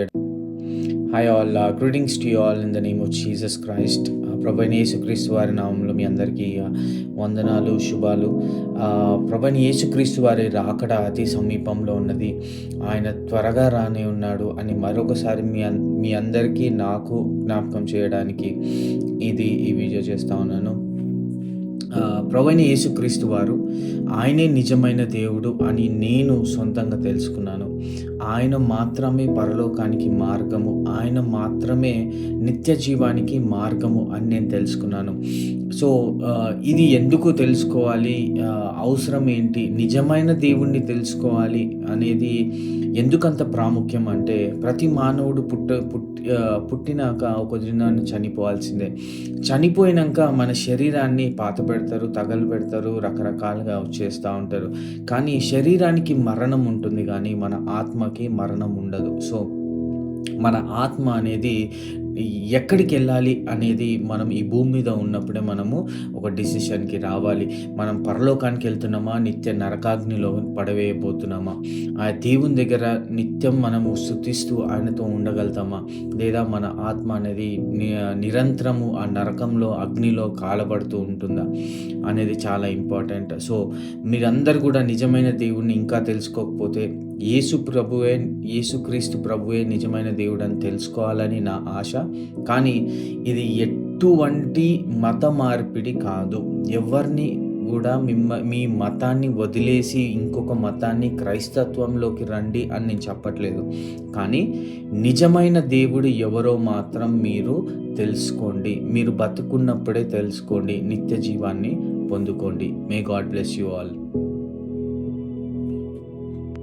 Hi all, greetings to you all in the name of Jesus Christ. ప్రభు అయిన యేసుక్రీస్తు వారి నామంలో మీ అందరికీ వందనాలు, శుభాలు. ప్రభు అయిన యేసుక్రీస్తు వారి రాకడ అతి సమీపంలో ఉన్నది. ఆయన త్వరగా రానే ఉన్నాడు అని మరొకసారి మీ అందరికీ నాకు జ్ఞాపకం చేయడానికి ఈ వీడియో చేస్తా ఉన్నాను. ప్రభు అయిన యేసుక్రీస్తు వారు ఆయనే నిజమైన దేవుడు అని నేను సొంతంగా తెలుసుకున్నాను. ఆయన మాత్రమే పరలోకానికి మార్గము, ఆయన మాత్రమే నిత్య జీవానికి మార్గము అని నేను తెలుసుకున్నాను. సో ఇది ఎందుకు తెలుసుకోవాలి, అవసరం ఏంటి, నిజమైన దేవుణ్ణి తెలుసుకోవాలి అనేది ఎందుకంత ప్రాముఖ్యం అంటే, ప్రతి మానవుడు పుట్టినాక ఒక దినాన్ని చనిపోవాల్సిందే. చనిపోయినాక మన శరీరాన్ని పాత పెడతారు, తగలబెడతారు, రకరకాలుగా చేస్తూ ఉంటారు. కానీ శరీరానికి మరణం ఉంటుంది, కానీ మన ఆత్మకి మరణం ఉండదు. సో మన ఆత్మ అనేది ఎక్కడికి వెళ్ళాలి అనేది మనం ఈ భూమి మీద ఉన్నప్పుడే మనము ఒక డిసిషన్కి రావాలి. మనం పరలోకానికి వెళ్తున్నామా, నిత్య నరకాగ్నిలో పడవేయబోతున్నామా, ఆ దేవుని దగ్గర నిత్యం మనము స్తుతిస్తూ ఆయనతో ఉండగలుగుతామా, లేదా మన ఆత్మ అనేది నిరంతరము ఆ నరకంలో అగ్నిలో కాలబడుతూ ఉంటుందా అనేది చాలా ఇంపార్టెంట్. సో మీరందరూ కూడా నిజమైన దేవుణ్ణి ఇంకా తెలుసుకోకపోతే యేసుక్రీస్తు ప్రభువే నిజమైన దేవుడు అని తెలుసుకోవాలని నా ఆశ. కానీ ఇది ఎటువంటి మత మార్పిడి కాదు. ఎవరిని కూడా మీ మతాన్ని వదిలేసి ఇంకొక మతాన్ని, క్రైస్తత్వంలోకి రండి అని నేను చెప్పట్లేదు. కానీ నిజమైన దేవుడు ఎవరో మాత్రం మీరు తెలుసుకోండి. మీరు బతుకున్నప్పుడే తెలుసుకోండి, నిత్య జీవాన్ని పొందుకోండి. May God bless you all.